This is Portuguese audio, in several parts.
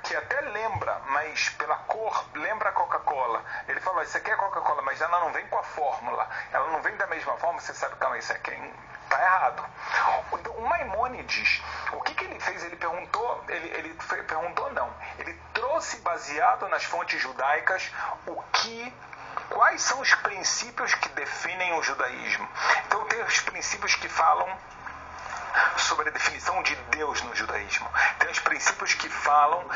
que até lembra, mas pela cor, lembra a Coca-Cola. Ele falou, isso aqui é Coca-Cola, mas ela não vem com a fórmula. Ela não vem da mesma forma, você sabe que isso aqui está errado. Então, o Maimônides, o que ele fez? Ele perguntou não. Ele trouxe, baseado nas fontes judaicas, quais são os princípios que definem o judaísmo. Então, tem os princípios que falam sobre a definição de Deus no judaísmo. Tem os princípios que falam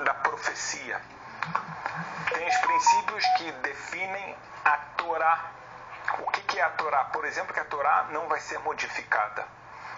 da profecia. Tem os princípios que definem a Torá. O que é a Torá? Por exemplo, que a Torá não vai ser modificada.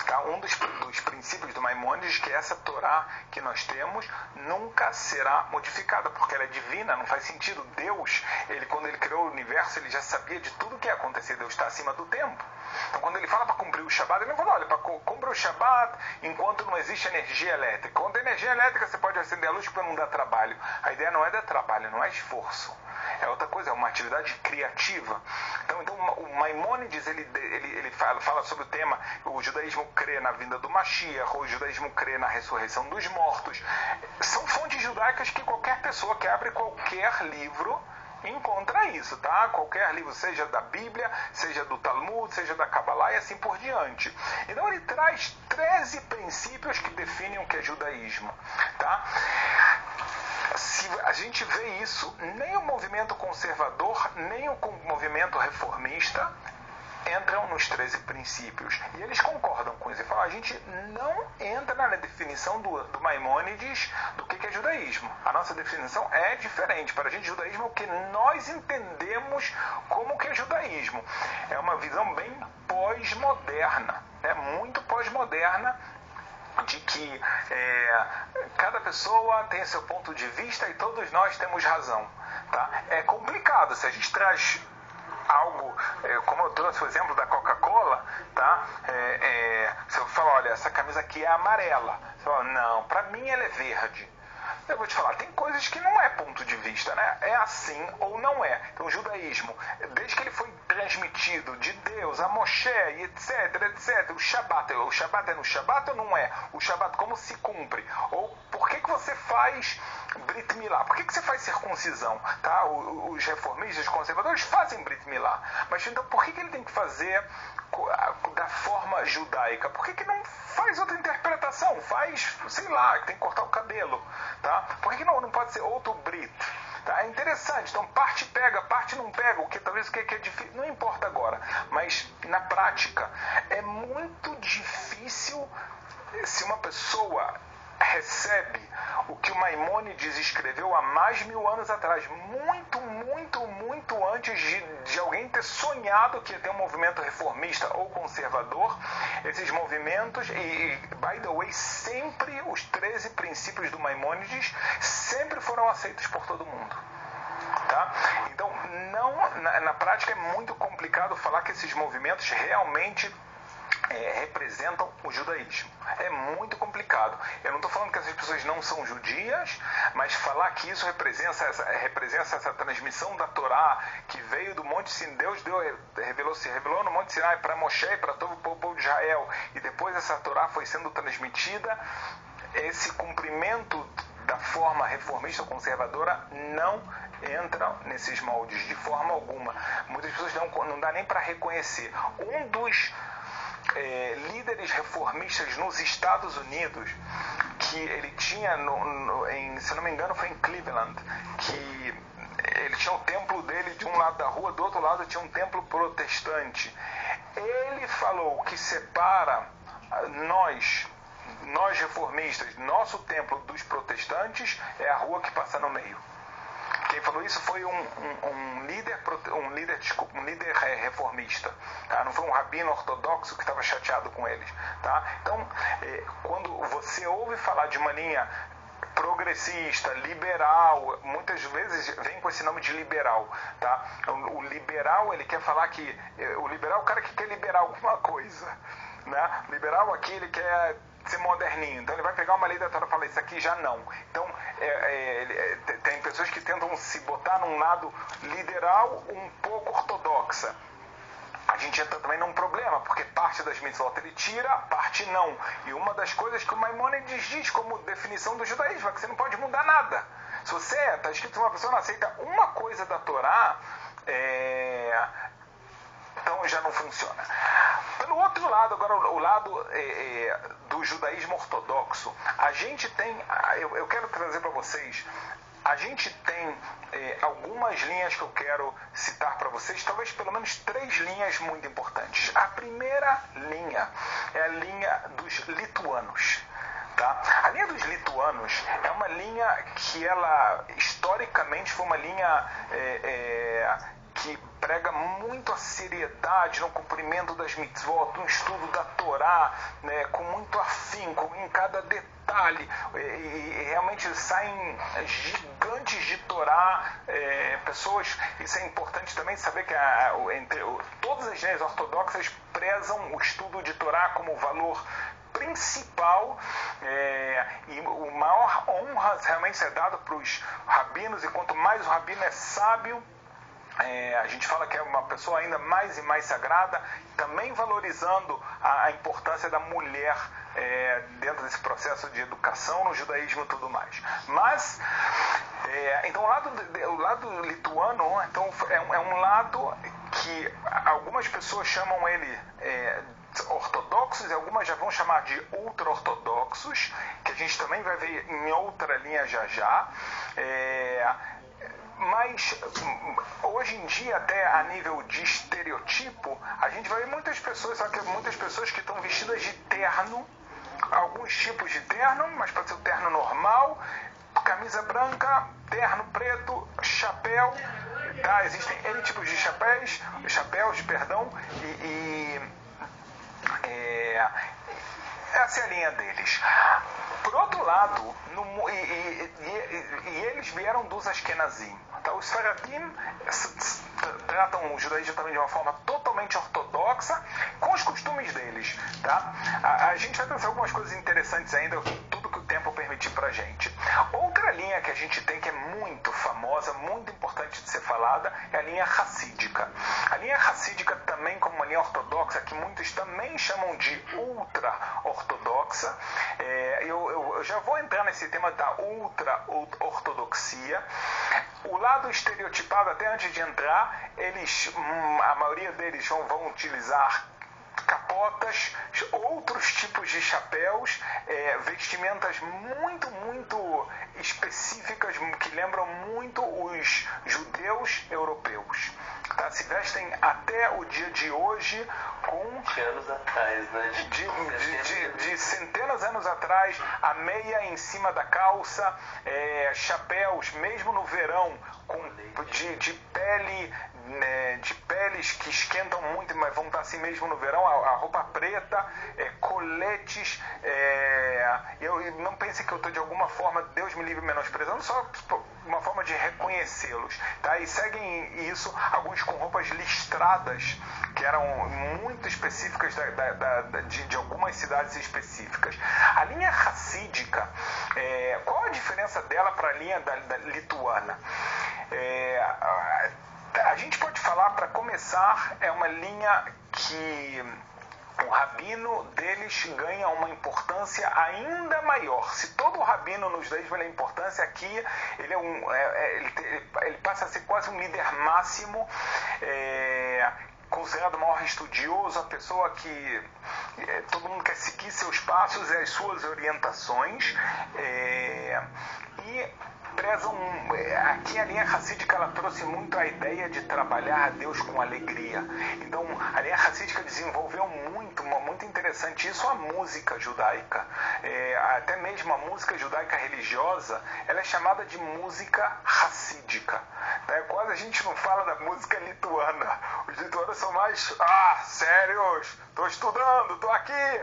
Tá? Um dos princípios do Maimônides, que essa Torá que nós temos nunca será modificada, porque ela é divina, não faz sentido. Deus, quando ele criou o universo, ele já sabia de tudo que ia acontecer. Deus está acima do tempo. Então, quando ele fala para cumprir o Shabat, ele não fala, olha, para cumprir o Shabat enquanto não existe energia elétrica. Quando tem energia elétrica, você pode acender a luz para não dar trabalho. A ideia não é dar trabalho, não é esforço. É outra coisa, é uma atividade criativa. Então o Maimônides, ele fala sobre o tema, o judaísmo crê na vinda do Mashiach, o judaísmo crê na ressurreição dos mortos. São fontes judaicas que qualquer pessoa que abre qualquer livro encontra isso, tá? Qualquer livro, seja da Bíblia, seja do Talmud, seja da Kabbalah e assim por diante. Então ele traz 13 princípios que definem o que é judaísmo, tá? Se a gente vê isso, nem o movimento conservador, nem o movimento reformista entram nos 13 princípios. E eles concordam com isso. Eles falam, a gente não entra na definição do Maimônides do que é judaísmo. A nossa definição é diferente. Para a gente, judaísmo é o que nós entendemos como que é judaísmo. É uma visão bem pós-moderna, muito pós-moderna, de que cada pessoa tem seu ponto de vista e todos nós temos razão. Tá? É complicado. Se a gente traz algo, como eu trouxe o exemplo da Coca-Cola, tá? Se eu falar, olha, essa camisa aqui é amarela, você fala, não, para mim ela é verde. Eu vou te falar, tem coisas que não é ponto de vista, né? É assim ou não é. Então o judaísmo, desde que ele foi transmitido de Deus a Moshe, e etc, o Shabat é no Shabat ou não é? O Shabat como se cumpre? Ou por que você faz Brit Milá? Por que você faz circuncisão? Tá? Os reformistas, os conservadores fazem Brit Milá. Mas então por que ele tem que fazer da forma judaica? Por que não faz outra interpretação? Faz, sei lá, tem que cortar o cabelo. Tá? Por que não pode ser outro Brit? Tá? É interessante. Então, parte pega, parte não pega. O que talvez o que é difícil, não importa agora. Mas, na prática, é muito difícil se uma pessoa recebe o que o Maimônides escreveu há mais de 1000 anos atrás, muito antes de alguém ter sonhado que ia ter um movimento reformista ou conservador. Esses movimentos, e by the way, sempre os 13 princípios do Maimônides sempre foram aceitos por todo mundo. Tá? Então, na prática é muito complicado falar que esses movimentos realmente representam o judaísmo. É muito complicado. Eu não estou falando que essas pessoas não são judias, mas falar que isso representa essa transmissão da Torá que veio do Monte Sinai. Deus se revelou no Monte Sinai para Moshe e para todo o povo de Israel, e depois essa Torá foi sendo transmitida. Esse cumprimento da forma reformista ou conservadora não entra nesses moldes de forma alguma. Muitas pessoas não dá nem para reconhecer. Um dos líderes reformistas nos Estados Unidos, que ele tinha, se não me engano foi em Cleveland, que ele tinha o templo dele de um lado da rua, do outro lado tinha um templo protestante. Ele falou que separa nós reformistas, nosso templo dos protestantes é a rua que passa no meio. Quem falou isso foi um líder reformista, tá? Não foi um rabino ortodoxo que estava chateado com eles, tá? Então, quando você ouve falar de uma linha progressista, liberal, muitas vezes vem com esse nome de liberal, tá? O liberal, ele quer falar que o liberal é o cara que quer liberar alguma coisa, né? Liberal aqui, ele quer ser moderninho, então ele vai pegar uma lei da Torá e falar, isso aqui já não. Então, tem pessoas que tentam se botar num lado liberal um pouco ortodoxa. a gente entra também num problema, porque parte das mitzvot ele tira, parte não. E uma das coisas que o Maimônides diz como definição do judaísmo é que você não pode mudar nada. Se você, está escrito que uma pessoa não aceita uma coisa da Torá, então já não funciona. Pelo outro lado, agora o lado do judaísmo ortodoxo, a gente tem, eu quero trazer para vocês, a gente tem algumas linhas que eu quero citar para vocês, talvez pelo menos 3 linhas muito importantes. A primeira linha é a linha dos lituanos. Tá? A linha dos lituanos é uma linha que ela, historicamente, foi uma linha que prega muito a seriedade no cumprimento das mitzvot, no estudo da Torá, né, com muito afinco em cada detalhe, e realmente saem gigantes de Torá, pessoas, isso é importante também saber que todas as leis ortodoxas prezam o estudo de Torá como valor principal, e o maior honra realmente é dado para os rabinos, e quanto mais o rabino é sábio, a gente fala que é uma pessoa ainda mais e mais sagrada, também valorizando a importância da mulher dentro desse processo de educação no judaísmo e tudo mais. Mas, então o lado lituano então, é um lado que algumas pessoas chamam ele ortodoxos, e algumas já vão chamar de ultra-ortodoxos, que a gente também vai ver em outra linha já. Mas hoje em dia, até a nível de estereotipo, a gente vai ver muitas pessoas que estão vestidas de terno, alguns tipos de terno, mas pode ser o terno normal, camisa branca, terno preto, chapéu, tá? Existem N tipos de chapéus, essa é a linha deles. Por outro lado, eles vieram dos Ashkenazim. Tá? Os Sfaradim tratam o judaísmo também de uma forma totalmente ortodoxa, com os costumes deles. Tá? A gente vai pensar algumas coisas interessantes ainda, tudo que o tempo permitir pra gente. Outra linha que a gente tem que é muito famosa, muito importante de ser falada, é a linha Hassídica. A linha Hassídica também, como uma linha ortodoxa, que muitos também chamam de ultra-ortodoxa. Eu já vou entrar nesse tema da ultra-ortodoxia. O lado estereotipado, até antes de entrar, a maioria deles vão utilizar capotas, outros tipos de chapéus, vestimentas muito, muito específicas que lembram muito os judeus europeus. Tá? Se vestem até o dia de hoje com... De anos atrás, né? De centenas de anos atrás, a meia em cima da calça, chapéus, mesmo no verão, de pele, de peles que esquentam muito, mas vão estar assim mesmo no verão, a roupa preta, coletes, eu não pense que eu estou de alguma forma, Deus me livre, menosprezando, só uma forma de reconhecê-los, tá? E seguem isso alguns com roupas listradas, que eram muito específicas de algumas cidades específicas. A linha Hassídica, qual a diferença dela para a linha da lituana? A gente pode falar, para começar, é uma linha que o rabino deles ganha uma importância ainda maior. Se todo rabino nos judaísmo é importância, aqui ele ele passa a ser quase um líder máximo, considerado o maior estudioso, a pessoa que todo mundo quer seguir seus passos e as suas orientações, e prezam. Aqui a linha Hassídica ela trouxe muito a ideia de trabalhar a Deus com alegria. Então a linha Hassídica desenvolveu muito interessante isso, a música judaica. Até mesmo a música judaica religiosa, ela é chamada de música hassídica. Quase a gente não fala da música lituana. Os lituanos são mais, sérios, estou estudando, estou aqui.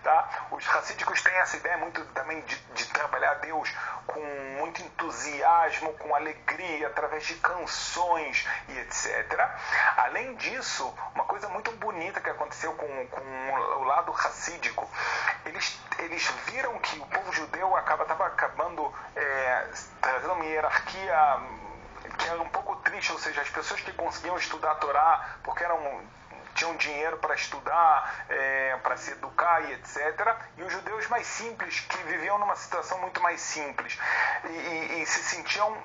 Tá? Os hassídicos têm essa ideia muito também de trabalhar a Deus com muito entusiasmo, com alegria, através de canções e etc. Além disso, uma coisa muito bonita que aconteceu com o lado hassídico, eles viram que o povo judeu estava acabando trazendo uma hierarquia que era um pouco triste, ou seja, as pessoas que conseguiam estudar a Torá porque tinham dinheiro para estudar, para se educar e etc. E os judeus mais simples, que viviam numa situação muito mais simples e se sentiam...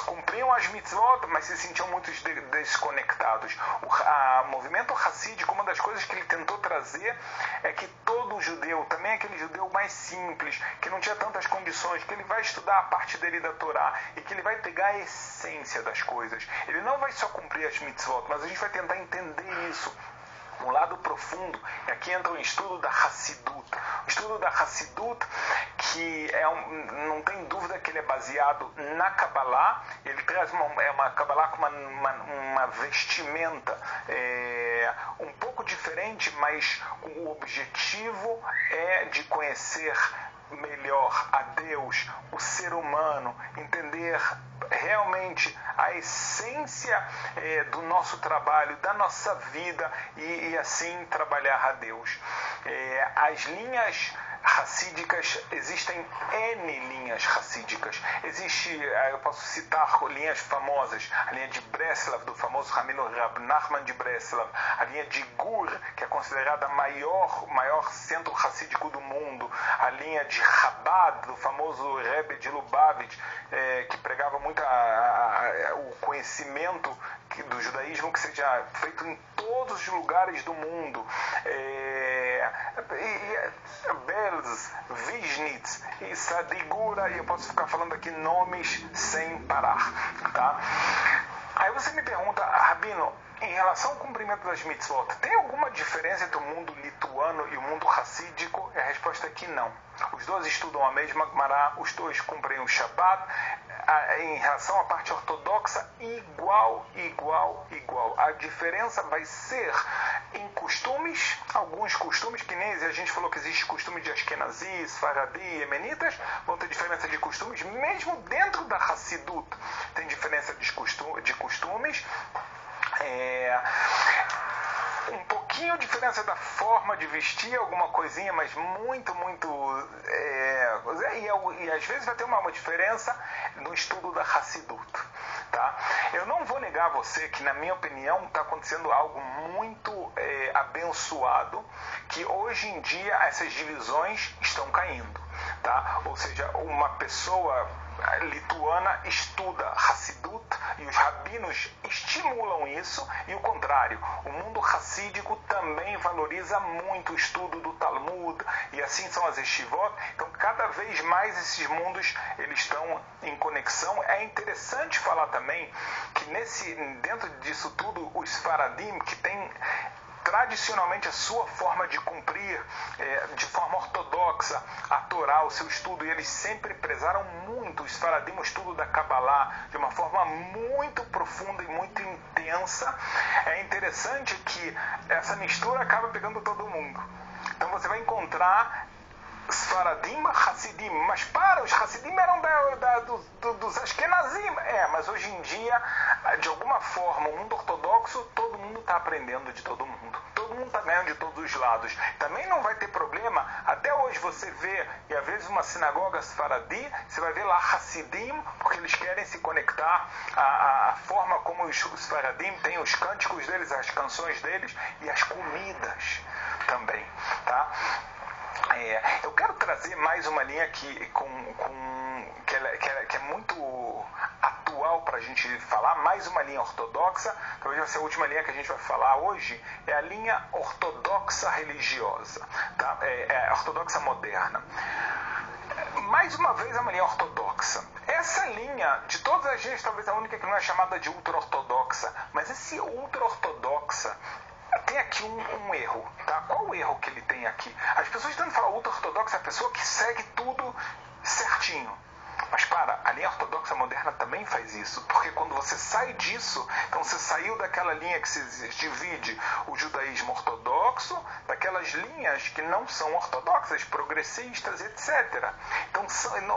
cumpriam as mitzvot, mas se sentiam muito desconectados. O movimento hassídico, uma das coisas que ele tentou trazer é que todo judeu, também aquele judeu mais simples, que não tinha tantas condições, que ele vai estudar a parte dele da Torá e que ele vai pegar a essência das coisas. Ele não vai só cumprir as mitzvot, mas a gente vai tentar entender isso. Um lado profundo, e aqui entra o estudo da Hassidut. O estudo da Hassidut, que não tem dúvida que ele é baseado na Kabbalah, ele traz uma Kabbalah com uma vestimenta um pouco diferente, mas o objetivo é de conhecer melhor a Deus, o ser humano, entender realmente a essência do nosso trabalho, da nossa vida e assim trabalhar a Deus. As linhas hassídicas, existem N linhas hassídicas. Eu posso citar linhas famosas, a linha de Breslav, do famoso Rabino Rab Nachman de Breslav, a linha de Gur, que é considerada o maior centro hassídico do mundo, a linha de Chabad, do famoso Rebbe de Lubavitch, que pregava muito o conhecimento do judaísmo que seja feito em todos os lugares do mundo. Belz, Vizhnitz e Sadigura, e eu posso ficar falando aqui nomes sem parar, tá? Aí você me pergunta, Rabino, em relação ao cumprimento das mitzvot, tem alguma diferença entre o mundo lituano e o mundo hassídico? A resposta é que não. Os dois estudam a mesma Gemara, os dois cumprem o Shabbat. Em relação à parte ortodoxa, igual. A diferença vai ser em costumes, alguns costumes, que nem a gente falou que existe costume de Ashkenazi, Sfaradi, Yemenitas, vão ter diferença de costumes, mesmo dentro da Hassidut tem diferença de costumes. Um pouquinho de diferença da forma de vestir, alguma coisinha, mas muito, e às vezes vai ter uma diferença no estudo da Hassidut, tá? Eu não vou negar a você que, na minha opinião, está acontecendo algo muito abençoado, que hoje em dia essas divisões estão caindo, tá? Ou seja, uma pessoa lituana estuda Hassidut e os rabinos estimulam isso, e o contrário, o mundo hassídico também valoriza muito o estudo do Talmud, e assim são as yeshivot. Então cada vez mais esses mundos eles estão em conexão. É interessante falar também que dentro disso tudo, os Sfaradim, que tem tradicionalmente a sua forma de cumprir de forma ortodoxa a Torá, o seu estudo, e eles sempre prezaram muito o Sfaradim, o estudo da Kabbalah, de uma forma muito profunda e muito intensa. É interessante que essa mistura acaba pegando todo mundo. Então você vai encontrar Sfaradim, Hassidim, mas os Hassidim eram dos Ashkenazim. Mas hoje em dia, de alguma forma, o mundo ortodoxo, todo mundo está aprendendo de todo mundo. Todo mundo está ganhando de todos os lados. Também não vai ter problema, até hoje você vê, e às vezes uma sinagoga Sfaradi, você vai ver lá Hassidim, porque eles querem se conectar à forma como os Sfaradim têm os cânticos deles, as canções deles e as comidas também, tá? Eu quero trazer mais uma linha que é muito atual para a gente falar, mais uma linha ortodoxa, talvez vai ser a última linha que a gente vai falar hoje, é a linha ortodoxa religiosa, tá? Ortodoxa moderna. Mais uma vez, uma linha ortodoxa. Essa linha, de todas as linhas, talvez a única que não é chamada de ultra-ortodoxa, mas esse ultra-ortodoxa tem aqui um erro, tá? Qual o erro que ele tem aqui? As pessoas tentam falar ultra-ortodoxa é a pessoa que segue tudo certinho. Mas a linha ortodoxa moderna também faz isso, porque quando você sai disso, então você saiu daquela linha que se divide o judaísmo ortodoxo, daquelas linhas que não são ortodoxas, progressistas, etc. Então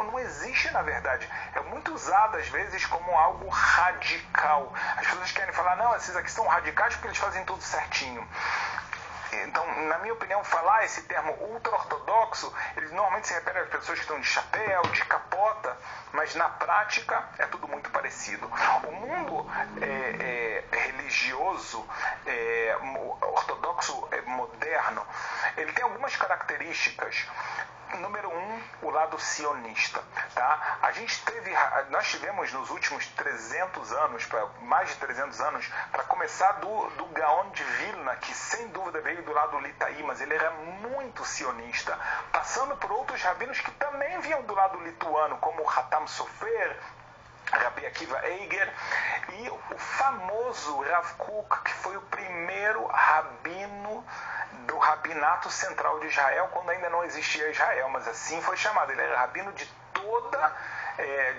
não existe, na verdade, é muito usado às vezes como algo radical. As pessoas querem falar, não, esses aqui são radicais porque eles fazem tudo certinho. Então, na minha opinião, falar esse termo ultra-ortodoxo, ele normalmente se refere às pessoas que estão de chapéu, de capota, mas na prática é tudo muito parecido. O mundo religioso ortodoxo moderno, ele tem algumas características. Número 1, o lado sionista. Tá? Nós tivemos nos últimos 300 anos, mais de 300 anos, para começar do Gaon de Vilna, que sem dúvida veio do lado litaí, mas ele era muito sionista, passando por outros rabinos que também vinham do lado lituano, como o Hatam Sofer, Rabbi Akiva Eiger, e o famoso Rav Kook, que foi o primeiro rabino do Rabinato Central de Israel, quando ainda não existia Israel, mas assim foi chamado. Ele era rabino de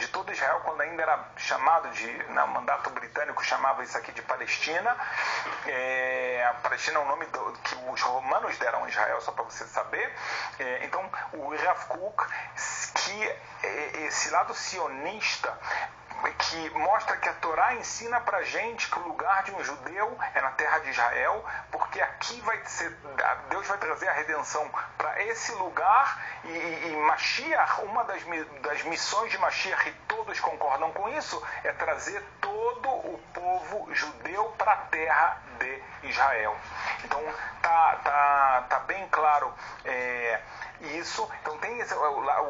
todo Israel, quando ainda era chamado no mandato britânico chamava isso aqui de Palestina. Palestina é um nome que os romanos deram a Israel, só para você saber. Então, o Rav Kook, que esse lado sionista, que mostra que a Torá ensina pra gente que o lugar de um judeu é na terra de Israel, porque aqui Deus vai trazer a redenção para esse lugar, e Mashiach, uma das missões de Mashiach, e todos concordam com isso, é trazer todo o povo judeu para a terra de Israel. Então tá bem claro isso. Então tem a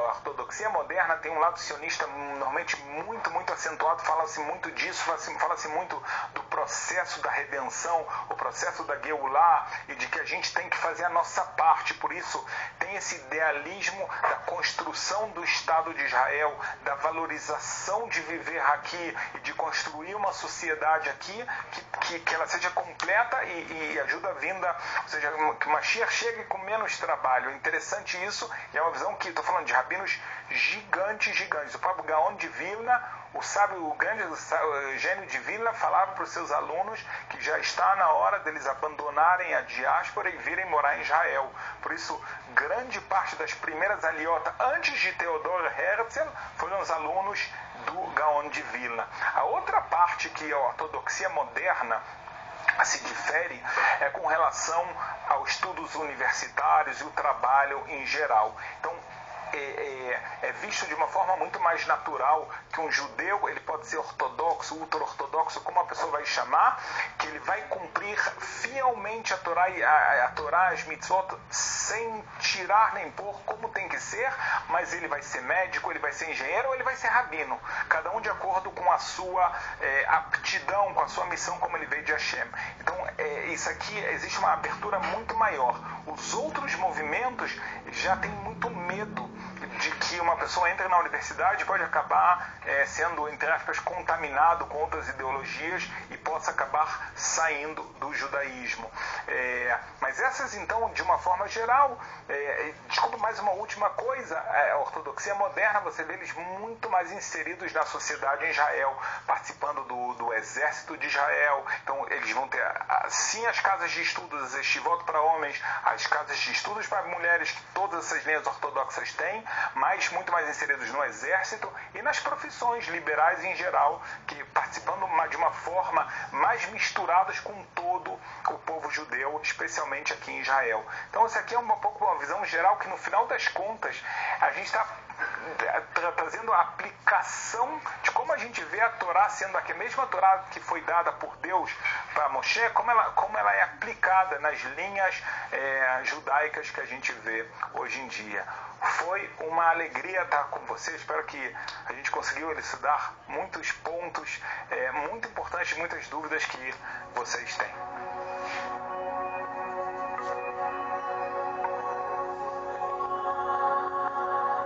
ortodoxia moderna tem um lado sionista normalmente muito acentuado, fala-se muito disso, fala-se muito do processo da redenção, o processo da Geulah, e de que a gente tem que fazer a nossa parte. Por isso tem esse idealismo da construção do Estado de Israel, da valorização de viver aqui e de construir uma sociedade aqui que ela seja completa e ajuda a vinda, ou seja, que o Mashiach chegue com menos trabalho. É interessante isso, e é uma visão que, estou falando de rabinos gigantes. O próprio Gaon de Vilna, o grande gênio de Vilna, falava para os seus alunos que já está na hora deles abandonarem a diáspora e virem morar em Israel. Por isso, grande parte das primeiras aliot antes de Theodor Herzl foram os alunos do Gaon de Vilna. A outra parte que a ortodoxia moderna se difere é com relação aos estudos universitários e o trabalho em geral. Então, é visto de uma forma muito mais natural que um judeu, ele pode ser ortodoxo, ultra-ortodoxo, como a pessoa vai chamar, que ele vai cumprir fielmente a Torá, as mitzvot, sem tirar nem pôr, como tem que ser, mas ele vai ser médico, ele vai ser engenheiro ou ele vai ser rabino, cada um de acordo com a sua aptidão, com a sua missão, como ele veio de Hashem. Então, isso aqui, existe uma abertura muito maior. Os outros movimentos já têm muito medo de que uma pessoa entre na universidade e pode acabar sendo, entre aspas, contaminado com outras ideologias e possa acabar saindo do judaísmo. Mas essas, então, de uma forma geral, desculpa, mais uma última coisa, a ortodoxia moderna, você vê eles muito mais inseridos na sociedade em Israel, participando do exército de Israel. Então, eles vão ter, sim, as casas de estudos, as yeshivot para homens, as casas de estudos para mulheres, que todas essas linhas ortodoxas têm, mas muito mais inseridos no exército e nas profissões liberais em geral, que participando de uma forma mais misturadas com todo o povo judeu, especialmente aqui em Israel. Então, isso aqui é um pouco uma visão geral que, no final das contas, a gente está trazendo a aplicação de como a gente vê a Torá sendo a mesma Torá que foi dada por Deus para Moshe, como ela é aplicada nas linhas judaicas que a gente vê hoje em dia. Foi uma alegria estar com você, espero que a gente conseguiu elucidar muitos pontos muito importantes, muitas dúvidas que vocês têm.